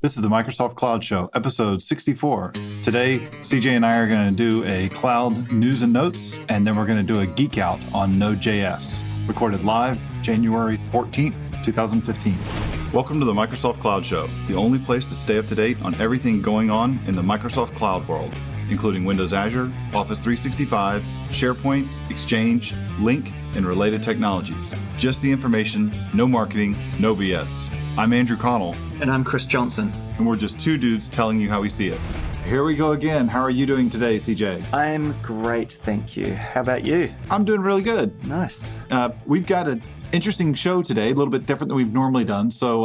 This is the Microsoft Cloud Show, episode 64. Today, CJ and I are going to do a cloud news and notes, and then we're going to do a geek out on Node.js, recorded live January 14th, 2015. Welcome to the Microsoft Cloud Show, the only place to stay up to date on everything going on in the Microsoft Cloud world, including Windows Azure, Office 365, SharePoint, Exchange, Lync, and related technologies. Just the information, no marketing, no BS. I'm Andrew Connell. And I'm Chris Johnson. And we're just two dudes telling you how we see it. Here we go again. How are you doing today, CJ? I'm great, thank you. How about you? I'm doing really good. Nice. We've got an interesting show today, a little bit different than we've normally done. So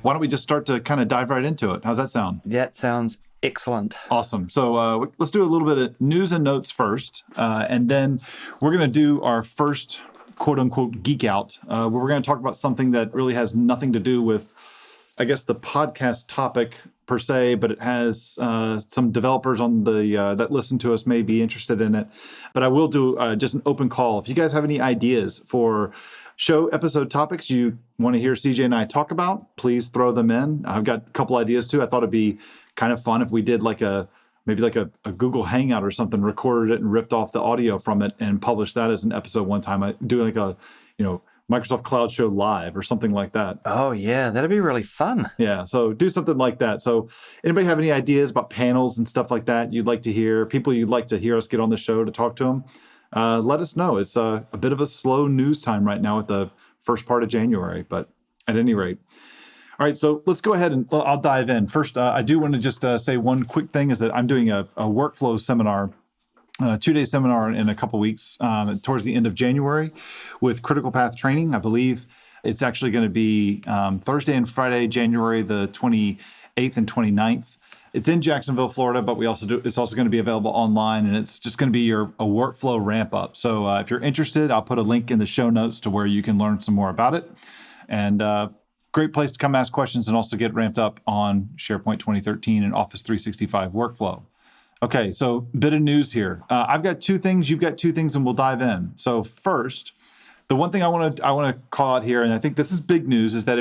why don't we just start to kind of dive right into it? How's that sound? That sounds excellent. Awesome. So let's do a little bit of news and notes first. And then we're going to do our first quote-unquote geek out, where we're going to talk about something that really has nothing to do with, I guess, the podcast topic per se, but it has some developers on the that listen to us may be interested in it. But I will do just an open call. If you guys have any ideas for show episode topics you want to hear CJ and I talk about, please throw them in. I've got a couple ideas too. I thought it'd be kind of fun if we did maybe a Google Hangout or something, recorded it and ripped off the audio from it and published that as an episode one time. I do like a, Microsoft Cloud Show live or something like that. Oh, yeah, that'd be really fun. Yeah, so do something like that. So anybody have any ideas about panels and stuff like that you'd like to hear, people you'd like to hear us get on the show to talk to them, let us know. It's a bit of a slow news time right now at the first part of January, but at any rate. All right, so let's go ahead and I'll dive in. First, I do want to just say one quick thing is that I'm doing a workflow seminar, a 2-day seminar in a couple weeks towards the end of January with Critical Path Training. I believe it's actually going to be Thursday and Friday, January the 28th and 29th. It's in Jacksonville, Florida, but it's also going to be available online, and it's just going to be a workflow ramp up. So if you're interested, I'll put a link in the show notes to where you can learn some more about it. And great place to come ask questions and also get ramped up on SharePoint 2013 and Office 365 workflow. Okay, so bit of news here. I've got two things, you've got two things, and we'll dive in. So first, the one thing I want to call out here, and I think this is big news, is that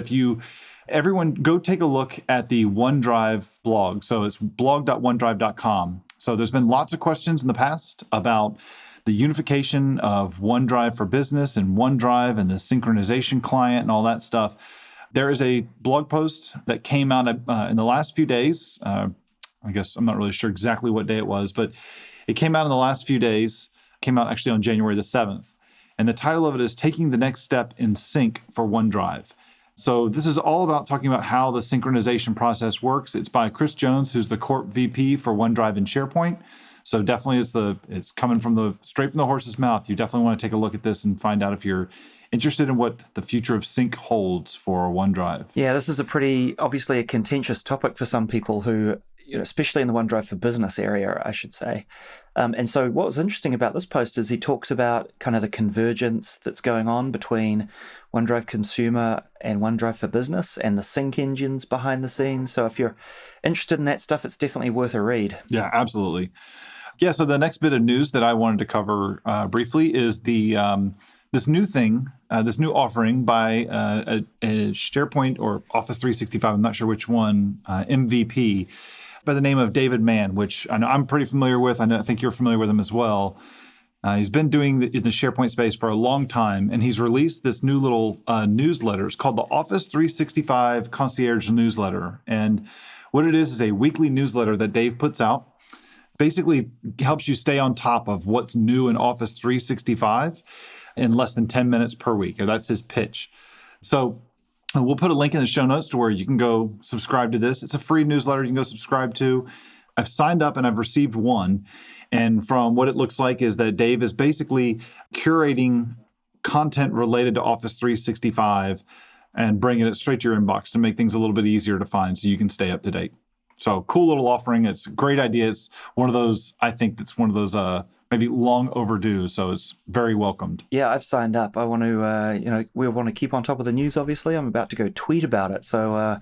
everyone go take a look at the OneDrive blog. So it's blog.onedrive.com. So there's been lots of questions in the past about the unification of OneDrive for Business and OneDrive and the synchronization client and all that stuff. There is a blog post that came out in the last few days. I guess I'm not really sure exactly what day it was, but it came out in the last few days. It came out actually on January the 7th. And the title of it is Taking the Next Step in Sync for OneDrive. So this is all about talking about how the synchronization process works. It's by Chris Jones, who's the Corp VP for OneDrive and SharePoint. So definitely it's coming straight from the horse's mouth. You definitely want to take a look at this and find out if you're interested in what the future of sync holds for OneDrive. Yeah, this is obviously a contentious topic for some people who, especially in the OneDrive for Business area, I should say. And so what was interesting about this post is he talks about kind of the convergence that's going on between OneDrive Consumer and OneDrive for Business and the sync engines behind the scenes. So if you're interested in that stuff, it's definitely worth a read. Yeah, absolutely. Yeah, so the next bit of news that I wanted to cover briefly is this new thing, this new offering by a SharePoint or Office 365, I'm not sure which one, MVP, by the name of David Mann, which I know I'm pretty familiar with. I think you're familiar with him as well. He's been doing in the SharePoint space for a long time, and he's released this new little newsletter. It's called the Office 365 Concierge newsletter. And what it is a weekly newsletter that Dave puts out. Basically helps you stay on top of what's new in Office 365 in less than 10 minutes per week. That's his pitch. So we'll put a link in the show notes to where you can go subscribe to this. It's a free newsletter you can go subscribe to. I've signed up and I've received one. And from what it looks like is that Dave is basically curating content related to Office 365 and bringing it straight to your inbox to make things a little bit easier to find so you can stay up to date. So cool little offering. It's a great idea. It's one of those, I think that's one of those maybe long overdue. So it's very welcomed. Yeah, I've signed up. I want to, we want to keep on top of the news, obviously. I'm about to go tweet about it. So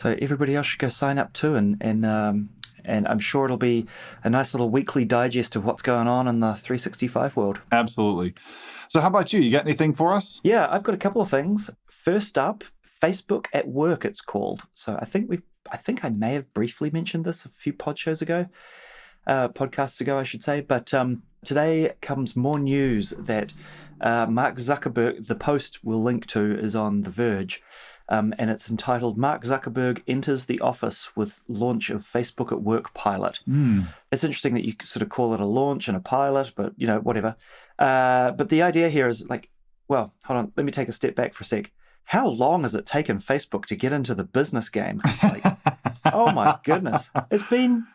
everybody else should go sign up too. And I'm sure it'll be a nice little weekly digest of what's going on in the 365 world. Absolutely. So how about you? You got anything for us? Yeah, I've got a couple of things. First up, Facebook at Work, it's called. So I think I think I may have briefly mentioned this a few podcasts ago, I should say. But today comes more news that Mark Zuckerberg, the post we'll link to is on The Verge, and it's entitled "Mark Zuckerberg Enters the Office with Launch of Facebook at Work Pilot." It's interesting that you sort of call it a launch and a pilot, but whatever. But the idea here is like, well, hold on, let me take a step back for a sec. How long has it taken Facebook to get into the business game? Like, oh my goodness. It's been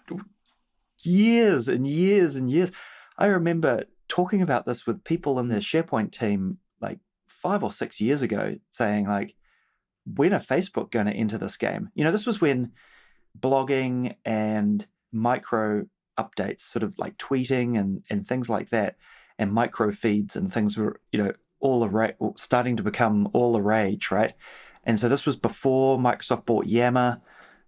years and years and years. I remember talking about this with people in the SharePoint team like 5 or 6 years ago, saying like, when are Facebook going to enter this game? This was when blogging and micro updates, sort of like tweeting and things like that, and micro feeds and things were, starting to become all the rage, right? And so this was before Microsoft bought Yammer.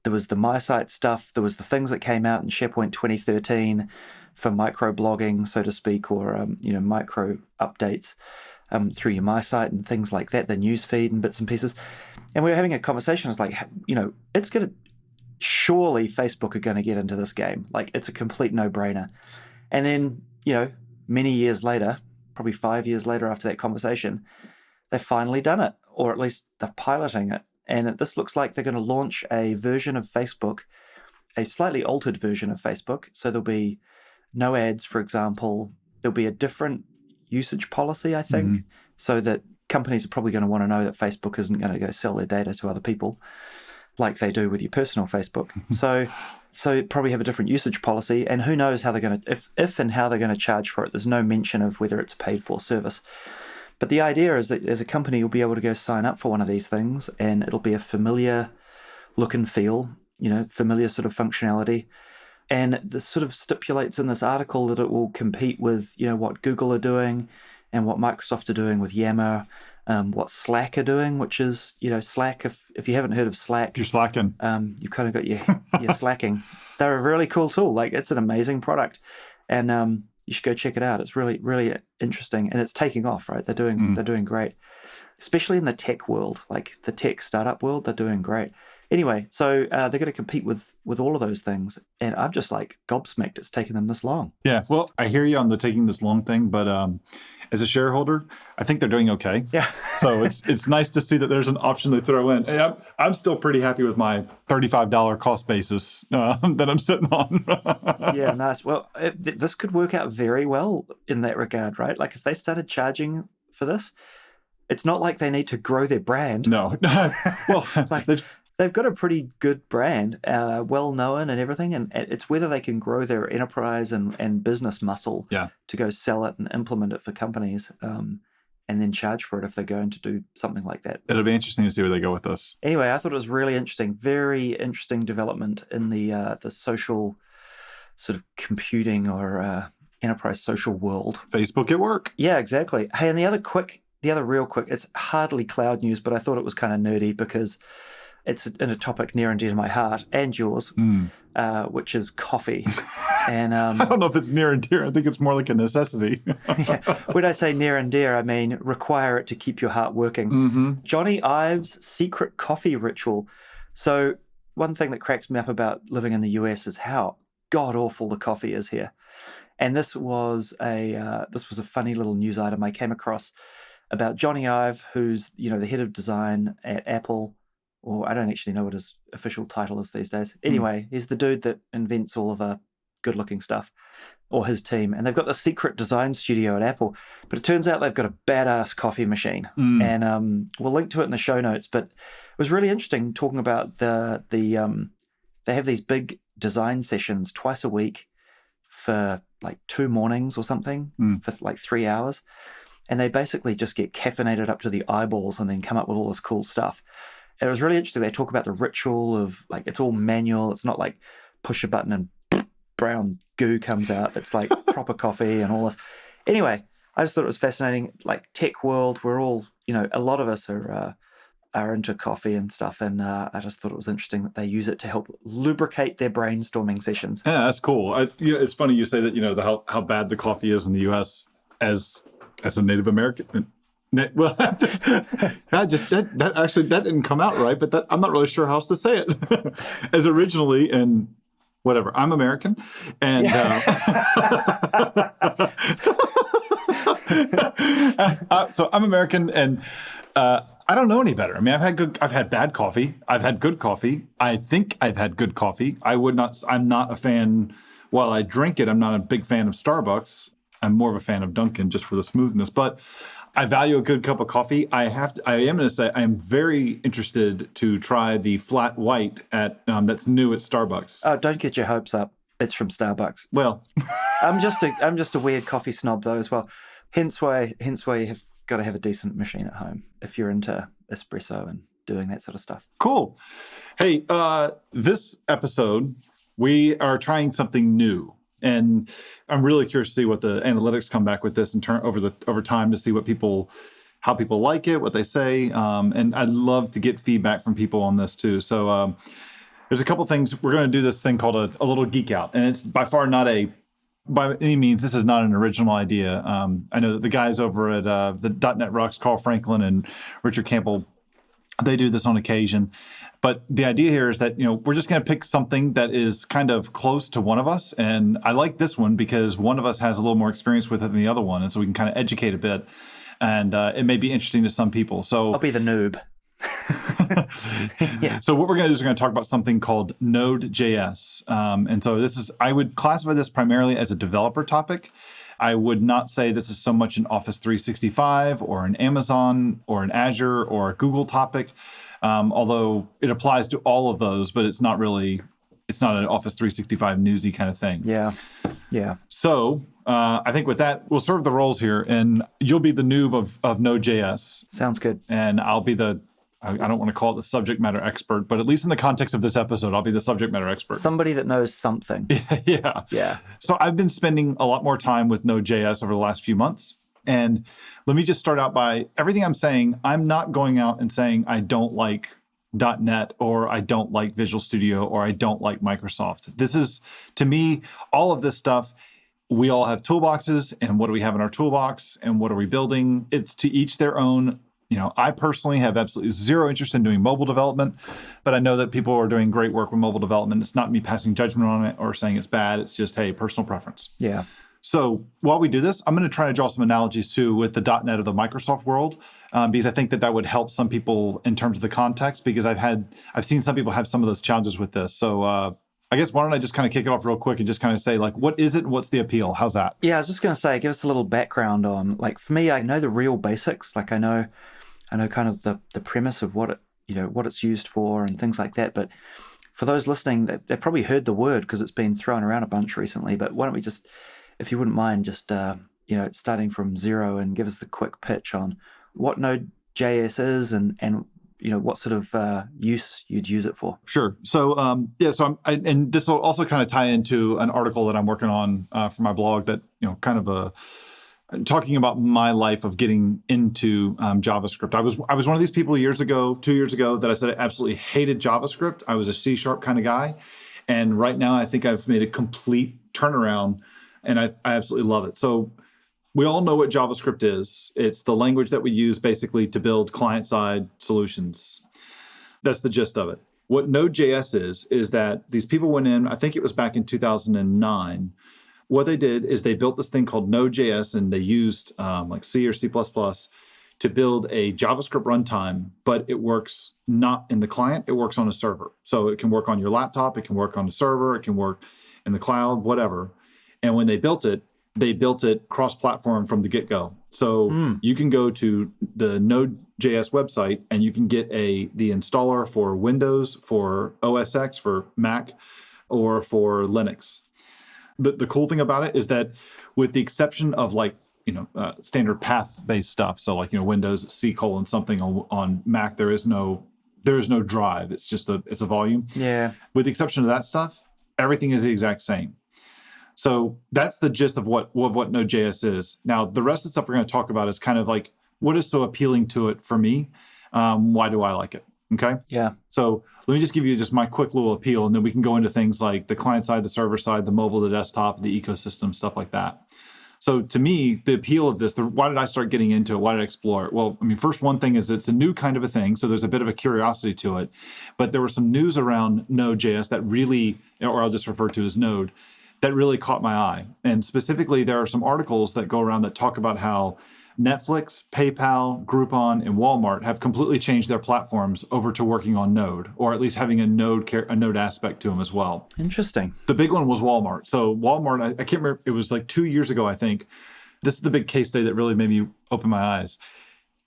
There was the MySite stuff. There was the things that came out in SharePoint 2013 for micro blogging, so to speak, or micro updates through your MySite and things like that, the news feed and bits and pieces. And we were having a conversation. It's like, it's going to, surely Facebook are going to get into this game. Like, it's a complete no-brainer. And then, many years later, probably 5 years later after that conversation, they've finally done it, or at least they're piloting it. And this looks like they're going to launch a version of Facebook, a slightly altered version of Facebook. So there'll be no ads, for example. There'll be a different usage policy, I think, so that companies are probably going to want to know that Facebook isn't going to go sell their data to other people like they do with your personal Facebook. So probably have a different usage policy, and who knows how they're going to, if and how they're going to charge for it. There's no mention of whether it's a paid for service. But the idea is that as a company, you'll be able to go sign up for one of these things, and it'll be a familiar look and feel, familiar sort of functionality. And this sort of stipulates in this article that it will compete with, what Google are doing and what Microsoft are doing with Yammer, what Slack are doing, which is, Slack, if you haven't heard of Slack, you're slacking. You've kind of got your slacking. They're a really cool tool. Like, it's an amazing product, and you should go check it out. It's really, really interesting, and it's taking off, right? They're doing great, especially in the tech world, like the tech startup world. They're doing great. Anyway, so they're going to compete with all of those things, and I'm just like gobsmacked it's taken them this long. Yeah, well, I hear you on the taking this long thing, but as a shareholder, I think they're doing okay. Yeah. So it's nice to see that there's an option they throw in. Hey, I'm still pretty happy with my $35 cost basis that I'm sitting on. Yeah, nice. Well, this could work out very well in that regard, right? Like, if they started charging for this, it's not like they need to grow their brand. No. Well, like, they've got a pretty good brand, well known and everything, and it's whether they can grow their enterprise and business muscle to go sell it and implement it for companies, and then charge for it if they're going to do something like that. It'll be interesting to see where they go with this. Anyway, I thought it was really interesting, very interesting development in the social sort of computing or enterprise social world. Facebook at work. Yeah, exactly. Hey, and the other real quick, it's hardly cloud news, but I thought it was kind of nerdy because it's in a topic near and dear to my heart and yours, which is coffee. And I don't know if it's near and dear. I think it's more like a necessity. Yeah. When I say near and dear, I mean require it to keep your heart working. Jony Ive's secret coffee ritual. So one thing that cracks me up about living in the US is how god awful the coffee is here. And this was a funny little news item I came across about Jony Ive, who's the head of design at Apple. Or I don't actually know what his official title is these days. Anyway, he's the dude that invents all of the good-looking stuff, or his team. And they've got the secret design studio at Apple. But it turns out they've got a badass coffee machine. And we'll link to it in the show notes. But it was really interesting talking about they have these big design sessions twice a week for like 2 mornings or something, for like 3 hours. And they basically just get caffeinated up to the eyeballs and then come up with all this cool stuff. And it was really interesting. They talk about the ritual of, like, it's all manual. It's not like push a button and brown goo comes out. It's like proper coffee and all this. Anyway, I just thought it was fascinating. Like, tech world, we're all, a lot of us are into coffee and stuff. And I just thought it was interesting that they use it to help lubricate their brainstorming sessions. Yeah, that's cool. It's funny you say that, how bad the coffee is in the U.S. as a Native American. Well, that actually that didn't come out right, but I'm not really sure how else to say it. As originally, and whatever, I'm American, and so I'm American, and I don't know any better. I mean, I've had bad coffee, I've had good coffee. I think I've had good coffee. I'm not a fan. While I drink it, I'm not a big fan of Starbucks. I'm more of a fan of Dunkin' just for the smoothness, but I value a good cup of coffee. I am going to say I am very interested to try the flat white at that's new at Starbucks. Oh, don't get your hopes up. It's from Starbucks. Well, I'm just a weird coffee snob though as well. Hence why you have got to have a decent machine at home if you're into espresso and doing that sort of stuff. Cool. Hey, this episode we are trying something new. And I'm really curious to see what the analytics come back with this in turn over time to see how people like it, what they say. And I'd love to get feedback from people on this too. So there's a couple things. We're going to do this thing called a little geek out. And it's by far not by any means, this is not an original idea. I know that the guys over at the .NET Rocks, Carl Franklin and Richard Campbell, they do this on occasion. But the idea here is that, we're just going to pick something that is kind of close to one of us. And I like this one because one of us has a little more experience with it than the other one. And so we can kind of educate a bit. And it may be interesting to some people. So I'll be the noob. Yeah. So what we're going to do is we're going to talk about something called Node.js. And so I would classify this primarily as a developer topic. I would not say this is so much an Office 365 or an Amazon or an Azure or a Google topic. Although it applies to all of those, but it's not an Office 365 newsy kind of thing. Yeah. So I think with that, we'll serve the roles here, and you'll be the noob of Node.js. Sounds good. And I'll be I don't want to call it the subject matter expert, but at least in the context of this episode, I'll be the subject matter expert. Somebody that knows something. Yeah. So I've been spending a lot more time with Node.js over the last few months. And let me just start out by everything I'm saying. I'm not going out and saying I don't like .NET or I don't like Visual Studio or I don't like Microsoft. This is, to me, all of this stuff, we all have toolboxes, and what do we have in our toolbox and what are we building? It's to each their own. I personally have absolutely zero interest in doing mobile development, but I know that people are doing great work with mobile development. It's not me passing judgment on it or saying it's bad. It's just, hey, personal preference. Yeah. So while we do this, I'm going to try to draw some analogies too with the .NET of the Microsoft world, because I think that would help some people in terms of the context, because I've seen some people have some of those challenges with this. So I guess why don't I just kind of kick it off real quick and just kind of say, like, what is it and what's the appeal? How's that? Yeah, I was just going to say, give us a little background on, like, for me, I know the real basics. Like, I know kind of the premise of what it's used for and things like that. But for those listening, they've probably heard the word because it's been thrown around a bunch recently. But why don't we just, if you wouldn't mind, just starting from zero and give us the quick pitch on what Node.js is and what sort of use you'd use it for. Sure. So and this will also kind of tie into an article that I'm working on for my blog that kind of talking about my life of getting into JavaScript. I was one of these people 2 years ago, that I said I absolutely hated JavaScript. I was a C# kind of guy. And right now I think I've made a complete turnaround and I absolutely love it. So we all know what JavaScript is. It's the language that we use basically to build client-side solutions. That's the gist of it. What Node.js is that these people went in, I think it was back in 2009, what they did is they built this thing called Node.js, and they used like C or C++ to build a JavaScript runtime, but it works not in the client, it works on a server. So it can work on your laptop, it can work on a server, it can work in the cloud, whatever. And when they built it cross-platform from the get-go. So you can go to the Node.js website and you can get the installer for Windows, for OS X, for Mac, or for Linux. The cool thing about it is that with the exception of standard path-based stuff, so Windows C:something on Mac, there is no drive. It's just it's a volume. Yeah. With the exception of that stuff, everything is the exact same. So that's the gist of what Node.js is. Now, the rest of the stuff we're going to talk about is kind of like what is so appealing to it for me. Why do I like it? Okay. Yeah. So let me just give you just my quick little appeal, and then we can go into things like the client side, the server side, the mobile, the desktop, the ecosystem, stuff like that. So to me, the appeal of this, why did I start getting into it? Why did I explore it? Well, I mean, first, one thing is it's a new kind of a thing. So there's a bit of a curiosity to it. But there was some news around Node.js that really, or I'll just refer to as Node, that really caught my eye. And specifically, there are some articles that go around that talk about how Netflix, PayPal, Groupon, and Walmart have completely changed their platforms over to working on Node, or at least having a Node aspect to them as well. Interesting. The big one was Walmart. So Walmart, I can't remember, it was like 2 years ago, I think. This is the big case study that really made me open my eyes.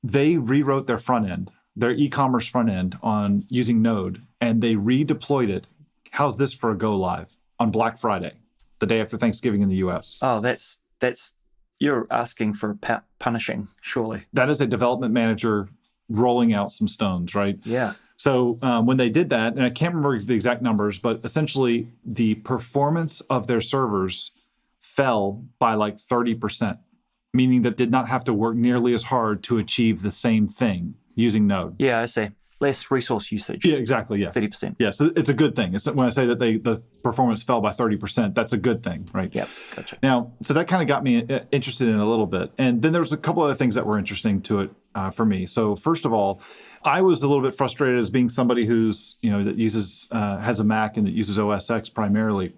They rewrote their front end, their e-commerce front end on using Node, and they redeployed it. How's this for a go live on Black Friday, the day after Thanksgiving in the US? Oh, that's you're asking for punishing, surely. That is a development manager rolling out some stones, right? Yeah. So when they did that, and I can't remember the exact numbers, but essentially the performance of their servers fell by like 30%, meaning that did not have to work nearly as hard to achieve the same thing using Node. Yeah, I see. Less resource usage. Yeah, exactly. Yeah. 30%. Yeah, so it's a good thing. It's, when I say that the performance fell by 30%, that's a good thing, right? Yep, gotcha. Now, so that kind of got me interested in it a little bit. And then there was a couple other things that were interesting to it for me. So first of all, I was a little bit frustrated as being somebody who's, that uses, has a Mac and that uses OS X primarily.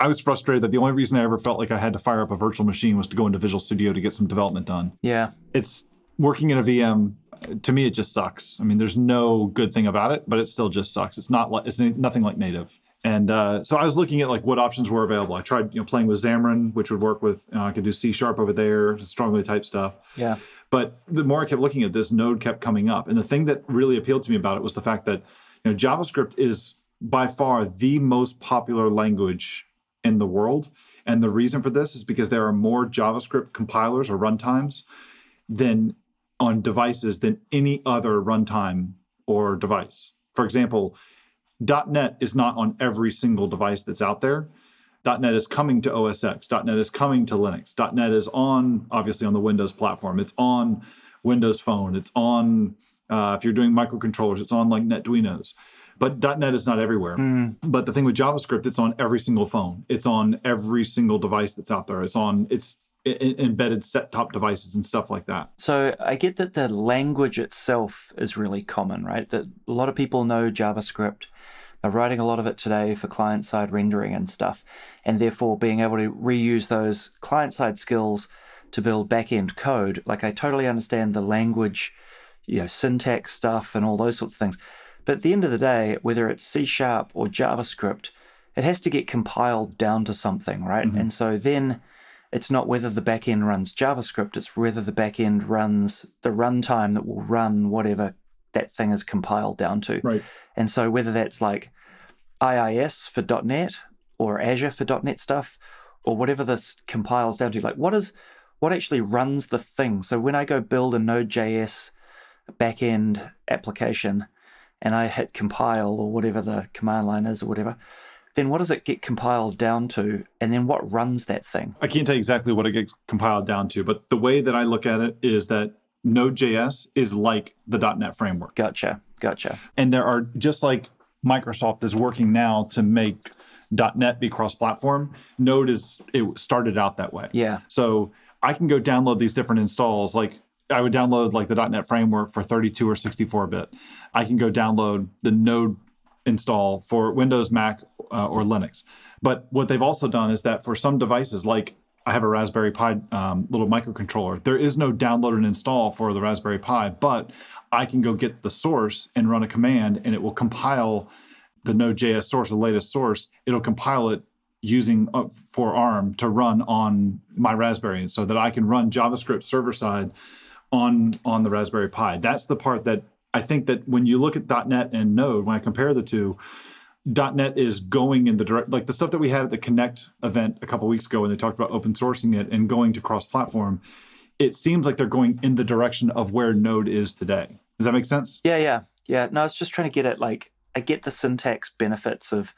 I was frustrated that the only reason I ever felt like I had to fire up a virtual machine was to go into Visual Studio to get some development done. Yeah. It's working in a VM. To me, it just sucks. I mean, there's no good thing about it, but it still just sucks. It's nothing like native. And so I was looking at like what options were available. I tried, playing with Xamarin, which would work with, I could do C# over there, strongly typed stuff. Yeah. But the more I kept looking at this, Node kept coming up. And the thing that really appealed to me about it was the fact that, JavaScript is by far the most popular language in the world. And the reason for this is because there are more JavaScript compilers or runtimes on devices than any other runtime or device. For example, .NET is not on every single device that's out there. .NET is coming to OS X. .NET is coming to Linux. .NET is obviously on the Windows platform. It's on Windows Phone. It's on, if you're doing microcontrollers, it's on like NetDuinos. But .NET is not everywhere. But the thing with JavaScript, it's on every single phone. It's on every single device that's out there. It's embedded set-top devices and stuff like that. So I get that the language itself is really common, right? That a lot of people know JavaScript. They're writing a lot of it today for client-side rendering and stuff, and therefore being able to reuse those client-side skills to build back-end code. Like, I totally understand the language, syntax stuff and all those sorts of things. But at the end of the day, whether it's C# or JavaScript, it has to get compiled down to something, right? Mm-hmm. And so then it's not whether the backend runs JavaScript, it's whether the backend runs the runtime that will run whatever that thing is compiled down to. Right. And so whether that's like IIS for .NET or Azure for .NET stuff, or whatever this compiles down to, like what actually runs the thing? So when I go build a Node.js backend application and I hit compile or whatever the command line is or whatever, then what does it get compiled down to? And then what runs that thing? I can't tell you exactly what it gets compiled down to, but the way that I look at it is that Node.js is like the .NET framework. Gotcha. And there are, just like Microsoft is working now to make .NET be cross-platform, it started out that way. Yeah. So I can go download these different installs. Like I would download like the .NET framework for 32 or 64-bit. I can go download the Node install for Windows, Mac, or Linux. But what they've also done is that for some devices, like I have a Raspberry Pi little microcontroller, there is no download and install for the Raspberry Pi, but I can go get the source and run a command, and it will compile the Node.js source, the latest source. It'll compile it using for ARM to run on my Raspberry, so that I can run JavaScript server side on the Raspberry Pi. That's the part that I think that when you look at .NET and Node, when I compare the two, .NET is going in the direct, like the stuff that we had at the Connect event a couple of weeks ago when they talked about open sourcing it and going to cross-platform. It seems like they're going in the direction of where Node is today. Does that make sense? Yeah. No, I was just trying to get at, like, I get the syntax benefits of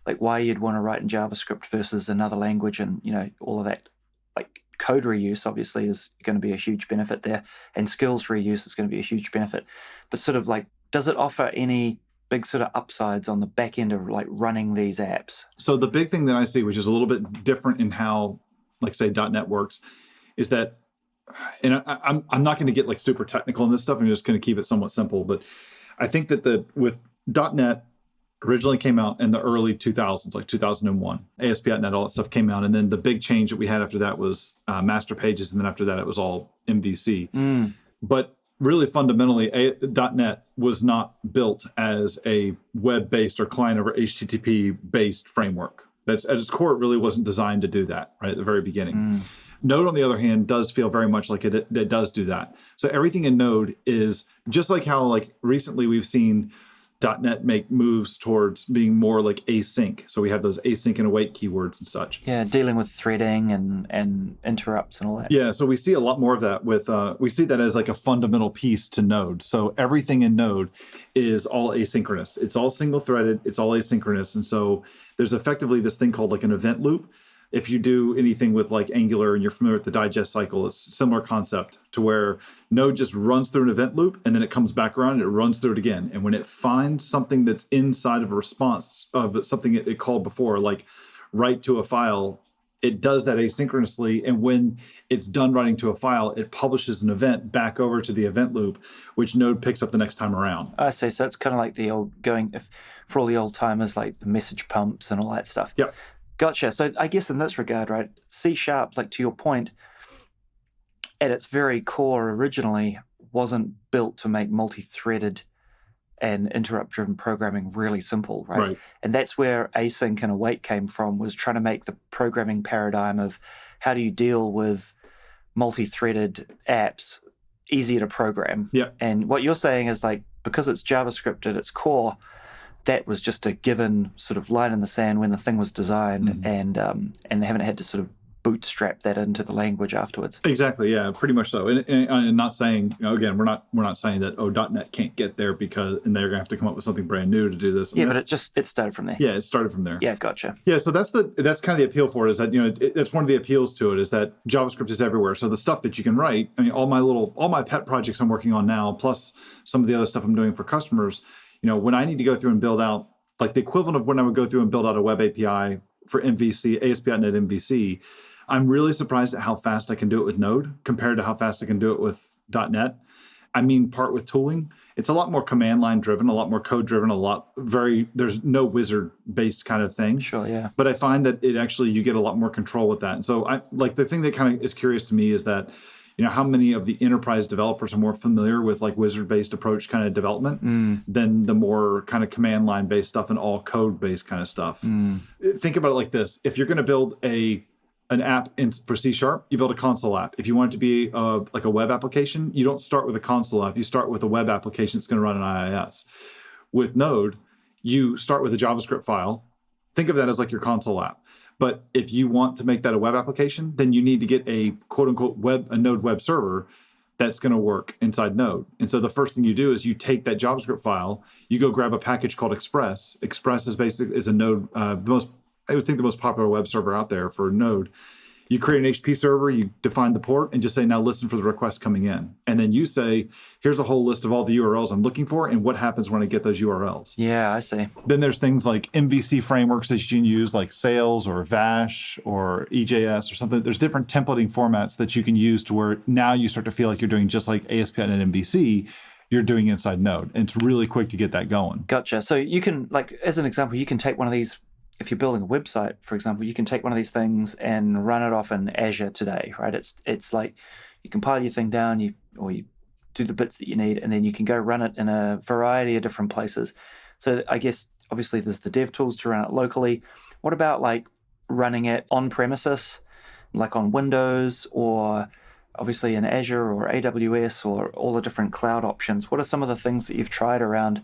like why you'd want to write in JavaScript versus another language, and all of that. Like code reuse obviously is going to be a huge benefit there, and skills reuse is going to be a huge benefit. But sort of like, does it offer any big sort of upsides on the back end of like running these apps? So the big thing that I see, which is a little bit different in how, like say, .NET works, is that, and I'm not going to get like super technical in this stuff. I'm just going to keep it somewhat simple. But I think that with .NET originally came out in the early 2000s, like 2001, ASP.NET, all that stuff came out. And then the big change that we had after that was master pages. And then after that, it was all MVC. But really fundamentally, .NET was not built as a web-based or client over HTTP-based framework. That's at its core, it really wasn't designed to do that right at the very beginning. Node, on the other hand, does feel very much like it does do that. So everything in Node is just like how like recently we've seen .NET make moves towards being more like async. So we have those async and await keywords and such. Yeah, dealing with threading and interrupts and all that. Yeah, so we see a lot more of that with, we see that as like a fundamental piece to Node. So everything in Node is all asynchronous. It's all single threaded, it's all asynchronous. And so there's effectively this thing called like an event loop. If you do anything with like Angular and you're familiar with the digest cycle, it's a similar concept to where Node just runs through an event loop and then it comes back around and it runs through it again. And when it finds something that's inside of a response of something it called before, like write to a file, it does that asynchronously. And when it's done writing to a file, it publishes an event back over to the event loop, which Node picks up the next time around. I see. So it's kind of like the old for all the old timers, like the message pumps and all that stuff. Yep. Gotcha. So I guess in this regard, right, C#, like to your point, at its very core originally wasn't built to make multi-threaded and interrupt-driven programming really simple, right? And that's where async and await came from, was trying to make the programming paradigm of how do you deal with multi-threaded apps easier to program. Yeah. And what you're saying is like, because it's JavaScript at its core, that was just a given sort of line in the sand when the thing was designed, and they haven't had to sort of bootstrap that into the language afterwards. Exactly, yeah, pretty much so. And not saying, again, we're not saying that .NET can't get there and they're gonna have to come up with something brand new to do this. Yeah, but it started from there. Yeah, it started from there. Yeah, gotcha. Yeah, so that's kind of the appeal for it, is that that's one of the appeals to it, is that JavaScript is everywhere. So the stuff that you can write, I mean, all my pet projects I'm working on now, plus some of the other stuff I'm doing for customers. When I need to go through and build out, like the equivalent of when I would go through and build out a web API for MVC, ASP.NET MVC, I'm really surprised at how fast I can do it with Node compared to how fast I can do it with .NET. I mean, part with tooling. It's a lot more command line driven, a lot more code driven, there's no wizard based kind of thing. Sure, yeah. But I find that you get a lot more control with that. And so the thing that kind of is curious to me is that, how many of the enterprise developers are more familiar with like wizard-based approach kind of development than the more kind of command line-based stuff and all code-based kind of stuff. Think about it like this. If you're going to build an app for C#, you build a console app. If you want it to be like a web application, you don't start with a console app. You start with a web application that's going to run an IIS. With Node, you start with a JavaScript file. Think of that as like your console app. But if you want to make that a web application, then you need to get a quote unquote a Node web server that's going to work inside Node. And so the first thing you do is you take that JavaScript file, you go grab a package called Express. Express is a Node, I would think the most popular web server out there for Node. You create an HP server, you define the port, and just say, now listen for the request coming in. And then you say, here's a whole list of all the URLs I'm looking for and what happens when I get those URLs. Yeah, I see. Then there's things like MVC frameworks that you can use, like Sails or Vash or EJS or something. There's different templating formats that you can use to where now you start to feel like you're doing just like ASP.NET MVC, you're doing inside Node. And it's really quick to get that going. Gotcha. So you can, like, as an example, you can take one of these. If you're building a website, for example, you can take one of these things and run it off in Azure today, right? It's like you compile your thing down, you do the bits that you need, and then you can go run it in a variety of different places. So I guess obviously there's the dev tools to run it locally. What about like running it on premises, like on Windows, or obviously in Azure or AWS or all the different cloud options? What are some of the things that you've tried around,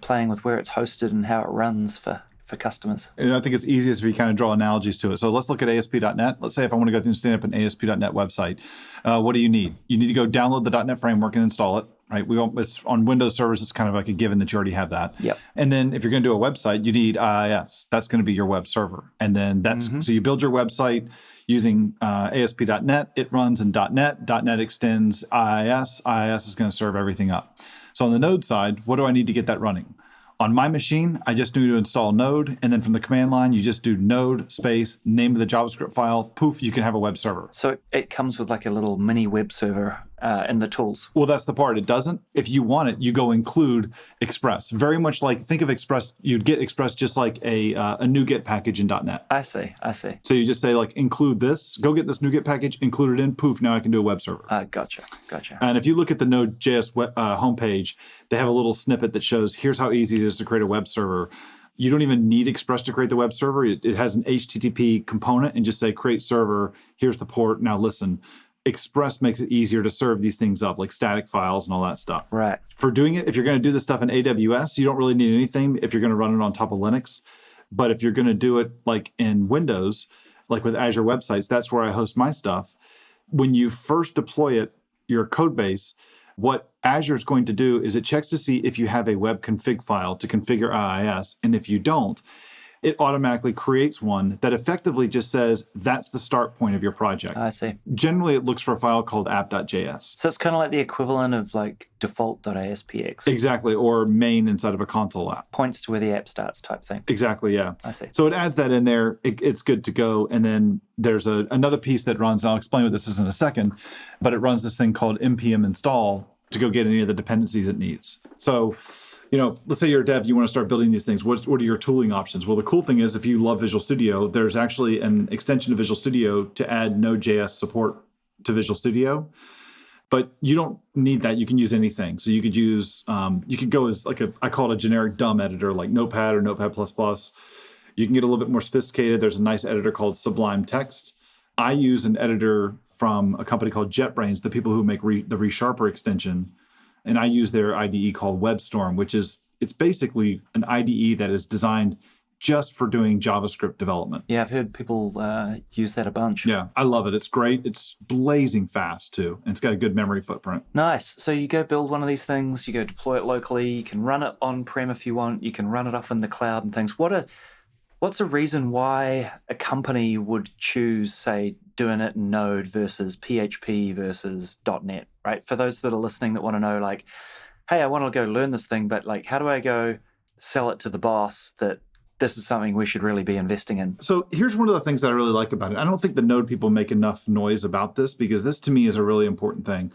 playing with where it's hosted and how it runs for customers? And I think it's easiest if you kind of draw analogies to it. So let's look at ASP.NET. Let's say if I want to go through and stand up an ASP.NET website, what do you need? You need to go download the .NET framework and install it, right? It's on Windows servers. It's kind of like a given that you already have that. Yep. And then if you're going to do a website, you need IIS. That's going to be your web server. And then so you build your website using ASP.NET. It runs in .NET. .NET extends IIS. IIS is going to serve everything up. So on the Node side, what do I need to get that running? On my machine, I just need to install Node, and then from the command line, you just do Node space, name of the JavaScript file, poof, you can have a web server. So it comes with like a little mini web server in the tools. Well, that's the part. It doesn't. If you want it, you go include Express. Very much like, think of Express, you'd get Express just like a NuGet package in .NET. I see. So you just say like, include this, go get this NuGet package, include it in, poof, now I can do a web server. Gotcha. And if you look at the Node.js homepage, they have a little snippet that shows, here's how easy it is to create a web server. You don't even need Express to create the web server. It has an HTTP component and just say, create server, here's the port, now listen. Express makes it easier to serve these things up, like static files and all that stuff. Right. For doing it, if you're going to do this stuff in AWS, you don't really need anything if you're going to run it on top of Linux. But if you're going to do it like in Windows, like with Azure Websites, that's where I host my stuff. When you first deploy it, your code base, what Azure is going to do is it checks to see if you have a web config file to configure IIS. And if you don't, it automatically creates one that effectively just says that's the start point of your project. I see. Generally, it looks for a file called app.js. So it's kind of like the equivalent of like default.aspx. Exactly, or main inside of a console app. Points to where the app starts type thing. Exactly, yeah. I see. So it adds that in there. It's good to go. And then there's another piece that runs, I'll explain what this is in a second, but it runs this thing called npm install to go get any of the dependencies it needs. So, let's say you're a dev, you want to start building these things. What are your tooling options? Well, the cool thing is if you love Visual Studio, there's actually an extension of Visual Studio to add Node.js support to Visual Studio. But you don't need that. You can use anything. So you could use, you could go as I call it a generic dumb editor like Notepad or Notepad++. You can get a little bit more sophisticated. There's a nice editor called Sublime Text. I use an editor from a company called JetBrains, the people who make the ReSharper extension. And I use their IDE called WebStorm, it's basically an IDE that is designed just for doing JavaScript development. Yeah, I've heard people use that a bunch. Yeah, I love it. It's great. It's blazing fast, too. And it's got a good memory footprint. Nice. So you go build one of these things, you go deploy it locally, you can run it on-prem if you want, you can run it off in the cloud and things. What's a reason why a company would choose, say, doing it in Node versus PHP versus .NET, right? For those that are listening that want to know, like, hey, I want to go learn this thing, but like, how do I go sell it to the boss that this is something we should really be investing in? So here's one of the things that I really like about it. I don't think the Node people make enough noise about this because this to me is a really important thing.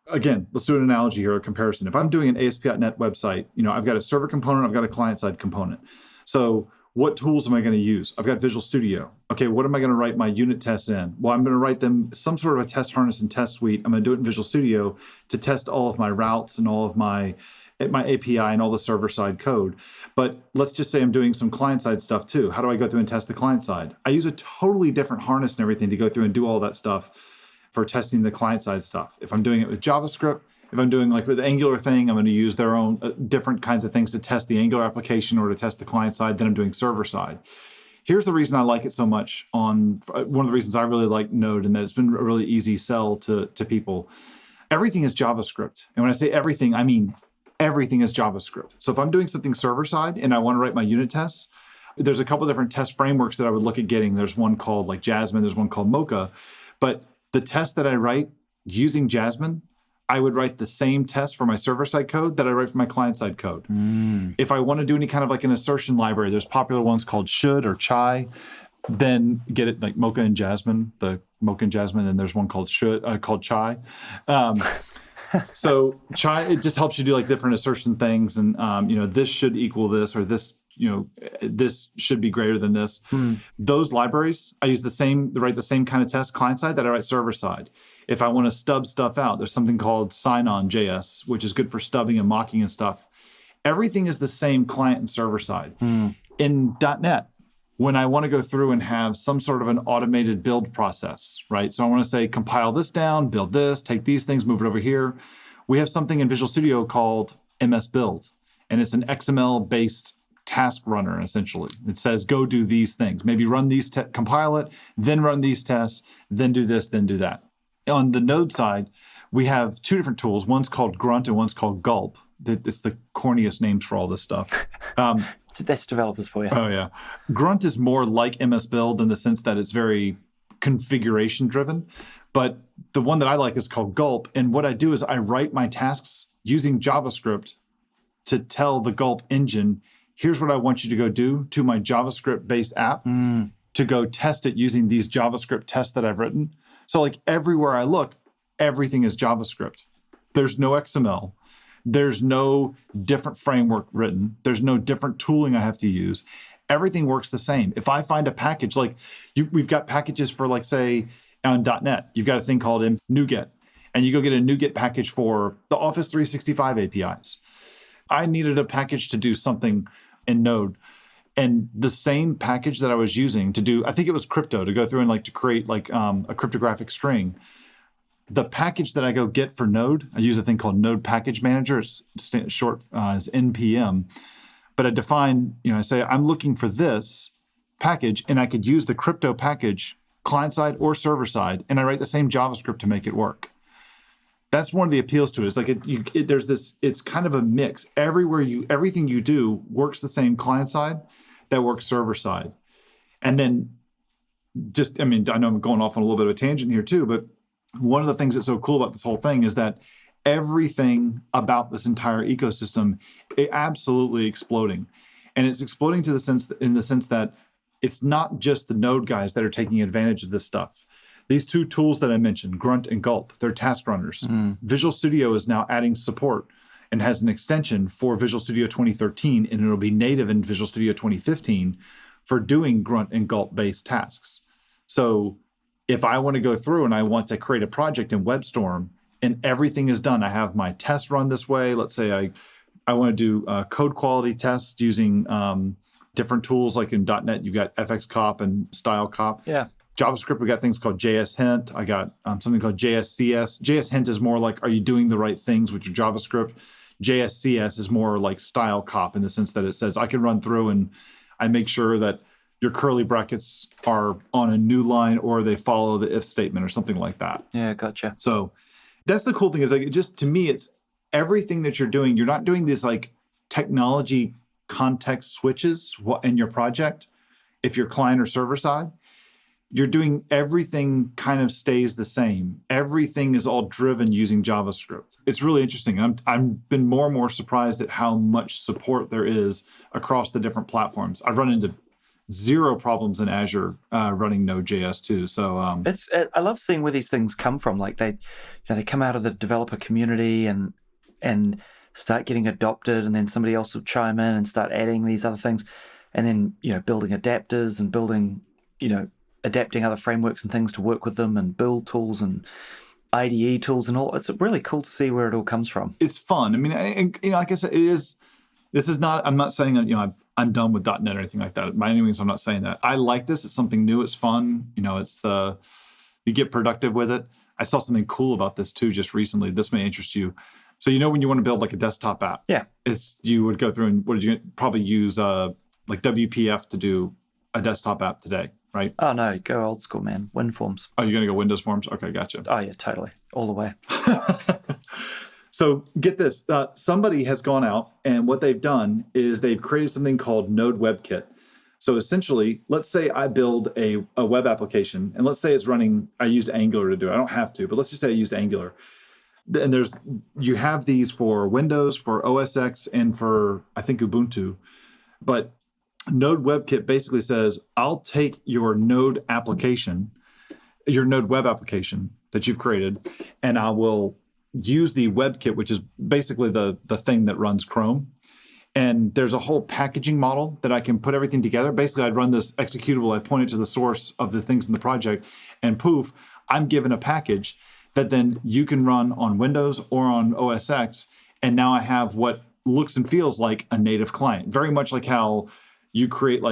Again, let's do an analogy here, a comparison. If I'm doing an ASP.NET website, I've got a server component, I've got a client-side component. So what tools am I going to use? I've got Visual Studio. Okay, what am I going to write my unit tests in? Well, I'm going to write them some sort of a test harness and test suite. I'm going to do it in Visual Studio to test all of my routes and all of my API and all the server-side code. But let's just say I'm doing some client-side stuff too. How do I go through and test the client-side? I use a totally different harness and everything to go through and do all that stuff for testing the client-side stuff. If I'm doing it with JavaScript, if I'm doing like with the Angular thing, I'm going to use their own different kinds of things to test the Angular application or to test the client side. Then I'm doing server side. Here's the reason I like it so much. One of the reasons I really like Node and that it's been a really easy sell to people. Everything is JavaScript. And when I say everything, I mean everything is JavaScript. So if I'm doing something server side and I want to write my unit tests, there's a couple different test frameworks that I would look at getting. There's one called like Jasmine. There's one called Mocha. But the test that I write using Jasmine, I would write the same test for my server-side code that I write for my client-side code. If I want to do any kind of like an assertion library, there's popular ones called should or chai, then get it like Mocha and Jasmine, the Mocha and Jasmine, and there's one called called chai. So chai, it just helps you do like different assertion things and, this should equal this or this, this should be greater than this. Those libraries, I use write the same kind of test client-side that I write server-side. If I want to stub stuff out, there's something called sign-on.js, which is good for stubbing and mocking and stuff. Everything is the same client and server side. In .NET, when I want to go through and have some sort of an automated build process, right? So I want to say, compile this down, build this, take these things, move it over here. We have something in Visual Studio called MS Build, and it's an XML-based task runner, essentially. It says, go do these things. Maybe run these, compile it, then run these tests, then do this, then do that. On the Node side, we have two different tools. One's called Grunt and one's called Gulp. It's the corniest names for all this stuff. That's developers for you. Oh, yeah. Grunt is more like MS Build in the sense that it's very configuration driven. But the one that I like is called Gulp. And what I do is I write my tasks using JavaScript to tell the Gulp engine, here's what I want you to go do to my JavaScript-based app to go test it using these JavaScript tests that I've written. So like everywhere I look, everything is JavaScript. There's no XML. There's no different framework written. There's no different tooling I have to use. Everything works the same. If I find a package, like we've got packages for like, say, on .NET, you've got a thing called NuGet, and you go get a NuGet package for the Office 365 APIs. I needed a package to do something in Node. And the same package that I was using to do, I think it was crypto, to go through and like to create like a cryptographic string. The package that I go get for Node, I use a thing called Node Package Manager. It's short as NPM. But I define, I say, I'm looking for this package, and I could use the crypto package client side or server side, and I write the same JavaScript to make it work. That's one of the appeals to it. It's like there's this, it's kind of a mix. Everything you do works the same client side that works server side. And then I know I'm going off on a little bit of a tangent here too, but one of the things that's so cool about this whole thing is that everything about this entire ecosystem is absolutely exploding. And it's exploding in the sense that it's not just the Node guys that are taking advantage of this stuff. These two tools that I mentioned, Grunt and Gulp, they're task runners. Visual Studio is now adding support and has an extension for Visual Studio 2013, and it'll be native in Visual Studio 2015 for doing Grunt and Gulp-based tasks. So if I want to go through and I want to create a project in WebStorm and everything is done, I have my test run this way. Let's say I want to do code quality tests using different tools, like in .NET, you've got FXCop and StyleCop. Yeah. JavaScript, we got things called JS Hint. I got something called JSCS. JS Hint is more like, are you doing the right things with your JavaScript? JSCS is more like StyleCop in the sense that it says I can run through and I make sure that your curly brackets are on a new line or they follow the if statement or something like that. Yeah, gotcha. So that's the cool thing is like, to me, it's everything that you're doing. You're not doing these like technology context switches in your project. If you're client or server side, you're doing everything kind of stays the same. Everything is all driven using JavaScript. It's really interesting. I've been more and more surprised at how much support there is across the different platforms. I've run into zero problems in Azure running Node.js too. So I love seeing where these things come from. Like they come out of the developer community and start getting adopted, and then somebody else will chime in and start adding these other things, and then building adapters and building adapting other frameworks and things to work with them, and build tools and IDE tools and all. It's really cool to see where it all comes from. It's fun. I mean, like I said, it is. This is not. I'm not saying that I'm done with .NET or anything like that. By any means, I'm not saying that. I like this. It's something new. It's fun. It's you get productive with it. I saw something cool about this too just recently. This may interest you. So when you want to build like a desktop app, you would go through and probably use like WPF to do a desktop app today, right? Oh no, go old school, man. WinForms. Oh, you're gonna go Windows Forms? Okay, gotcha. Oh yeah, totally, all the way. So get this, somebody has gone out and what they've done is they've created something called Node WebKit. So essentially, let's say I build a web application, and let's say it's running, I used Angular to do it. I don't have to, but let's just say I used Angular. And you have these for Windows, for OS X, and for, I think, Ubuntu. But Node WebKit basically says, I'll take your Node application, your Node web application that you've created, and I will use the WebKit, which is basically the thing that runs Chrome. And there's a whole packaging model that I can put everything together. Basically, I'd run this executable, I point it to the source of the things in the project, and poof, I'm given a package that then you can run on Windows or on OS X. And now I have what looks and feels like a native client. Very much like how you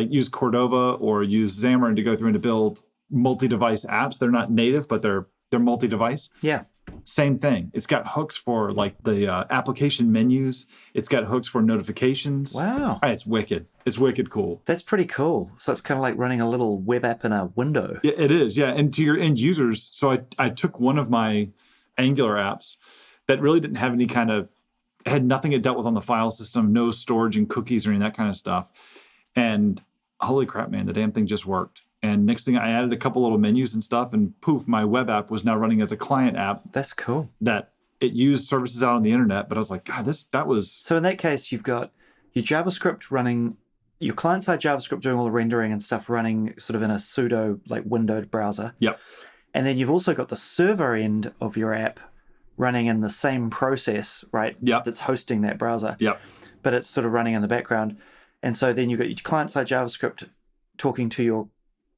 use Cordova or use Xamarin to go through and to build multi-device apps. They're not native, but they're multi-device. Yeah. Same thing. It's got hooks for like the application menus. It's got hooks for notifications. Wow. It's wicked. It's wicked cool. That's pretty cool. So it's kind of like running a little web app in a window. Yeah, it is. Yeah. And to your end users, so I took one of my Angular apps that really didn't have any had nothing it dealt with on the file system, no storage and cookies or any of that kind of stuff. And holy crap, man, the damn thing just worked. And next thing, I added a couple little menus and stuff, and poof, my web app was now running as a client app. That's cool. That it used services out on the internet, but I was like, God, that was... So in that case, you've got your JavaScript running, your client-side JavaScript doing all the rendering and stuff running sort of in a pseudo like windowed browser. Yep. And then you've also got the server end of your app running in the same process, right? Yep. That's hosting that browser. Yep. But it's sort of running in the background. And so then you've got your client-side JavaScript talking to your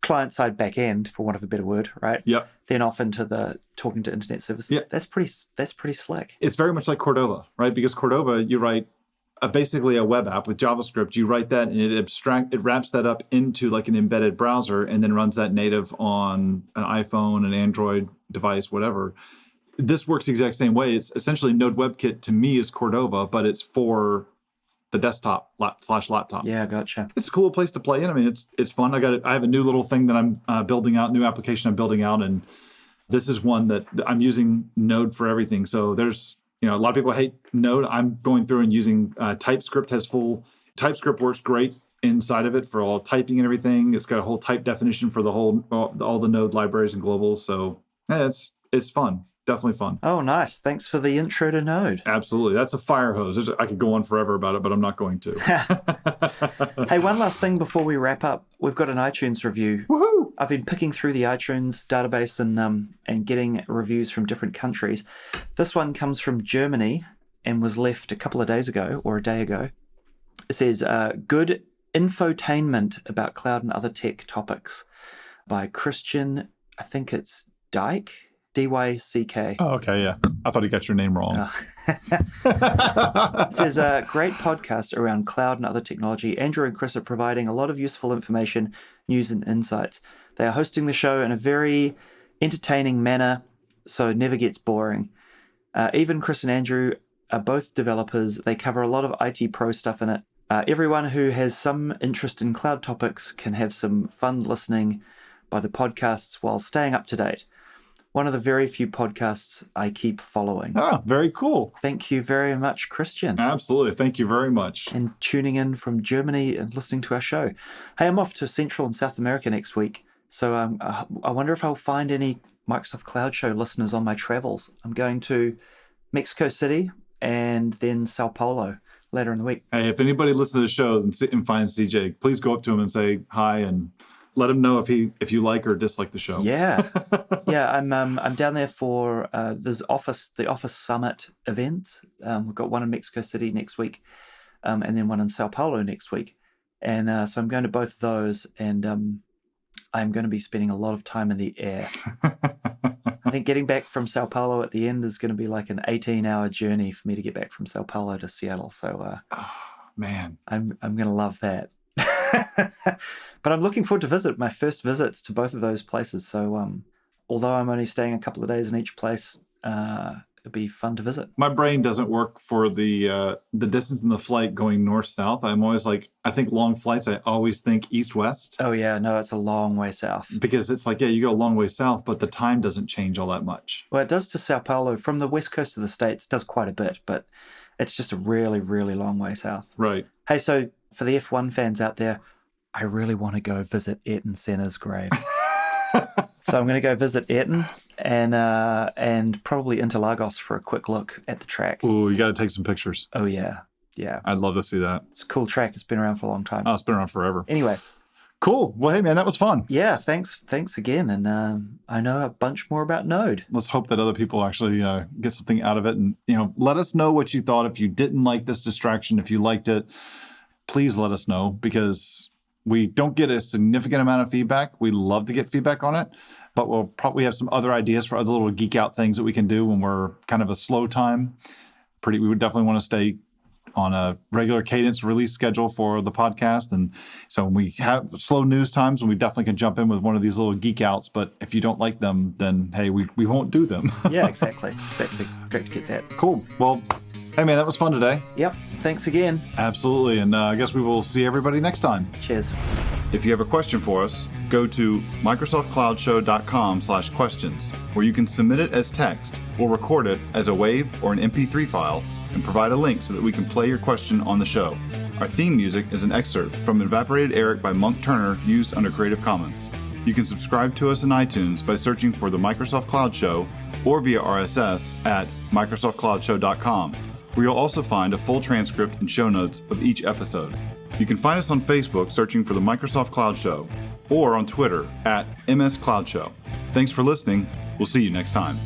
client-side backend, for want of a better word, right? Yep. Then off into the talking to internet services. Yep. That's pretty slick. It's very much like Cordova, right? Because Cordova, you write basically a web app with JavaScript. You write that and it wraps that up into like an embedded browser and then runs that native on an iPhone, an Android device, whatever. This works the exact same way. It's essentially Node WebKit to me is Cordova, but it's for the desktop / laptop. Yeah, gotcha. It's a cool place to play in. I mean, it's fun. I have a new little thing that I'm building out, new application I'm building out, and this is one that I'm using Node for everything. So there's, a lot of people hate Node. I'm going through and using TypeScript. TypeScript works great inside of it for all typing and everything. It's got a whole type definition for all the Node libraries and globals. So yeah, it's fun. Definitely fun. Oh, nice. Thanks for the intro to Node. Absolutely. That's a fire hose. I could go on forever about it, but I'm not going to. Hey, one last thing before we wrap up. We've got an iTunes review. Woohoo! I've been picking through the iTunes database and getting reviews from different countries. This one comes from Germany and was left a couple of days ago or a day ago. It says, good infotainment about cloud and other tech topics by Christian, I think it's Dyke. D-Y-C-K. Oh, okay, yeah. I thought you got your name wrong. It says, great podcast around cloud and other technology. Andrew and Chris are providing a lot of useful information, news, and insights. They are hosting the show in a very entertaining manner, so it never gets boring. Even Chris and Andrew are both developers. They cover a lot of IT pro stuff in it. Everyone who has some interest in cloud topics can have some fun listening by the podcasts while staying up to date. One of the very few podcasts I keep following. Oh, very cool. Thank you very much, Christian. Absolutely. Thank you very much. And tuning in from Germany and listening to our show. Hey, I'm off to Central and South America next week. So I wonder if I'll find any Microsoft Cloud Show listeners on my travels. I'm going to Mexico City and then Sao Paulo later in the week. Hey, if anybody listens to the show and finds CJ, please go up to him and say hi and let him know if you like or dislike the show. Yeah, yeah. I'm down there for the Office Summit event. We've got one in Mexico City next week, and then one in Sao Paulo next week. And so I'm going to both of those, and I'm going to be spending a lot of time in the air. I think getting back from Sao Paulo at the end is going to be like an 18-hour journey for me to get back from Sao Paulo to Seattle. So, oh, man, I'm going to love that. But I'm looking forward to my first visits to both of those places. So although I'm only staying a couple of days in each place, it'll be fun to visit. My brain doesn't work for the distance in the flight going north-south. I'm always like, I think long flights, I always think east-west. Oh, yeah. No, it's a long way south. Because it's like, yeah, you go a long way south, but the time doesn't change all that much. Well, it does to Sao Paulo. From the west coast of the States, it does quite a bit, but it's just a really, really long way south. Right. Hey, so for the F1 fans out there, I really want to go visit Ayrton Senna's grave. So I'm going to go visit Ayrton and probably Interlagos for a quick look at the track. Ooh, you got to take some pictures. Oh, yeah. Yeah. I'd love to see that. It's a cool track. It's been around for a long time. Oh, it's been around forever. Anyway. Cool. Well, hey, man, that was fun. Yeah, thanks again. And I know a bunch more about Node. Let's hope that other people actually get something out of it. And, let us know what you thought. If you didn't like this distraction, if you liked it, please let us know, because we don't get a significant amount of feedback. We love to get feedback on it, but we'll probably have some other ideas for other little geek out things that we can do when we're kind of a slow time. We would definitely want to stay on a regular cadence release schedule for the podcast. And so when we have slow news times, we definitely can jump in with one of these little geek outs. But if you don't like them, then hey, we won't do them. Yeah, exactly. Great to get that. Cool. Well, hey, man, that was fun today. Yep. Thanks again. Absolutely. And I guess we will see everybody next time. Cheers. If you have a question for us, go to microsoftcloudshow.com/questions, where you can submit it as text or record it as a WAV or an MP3 file and provide a link so that we can play your question on the show. Our theme music is an excerpt from Evaporated Eric by Monk Turner, used under Creative Commons. You can subscribe to us in iTunes by searching for The Microsoft Cloud Show or via RSS at microsoftcloudshow.com, where you'll also find a full transcript and show notes of each episode. You can find us on Facebook searching for The Microsoft Cloud Show or on Twitter at MS Cloud Show. Thanks for listening. We'll see you next time.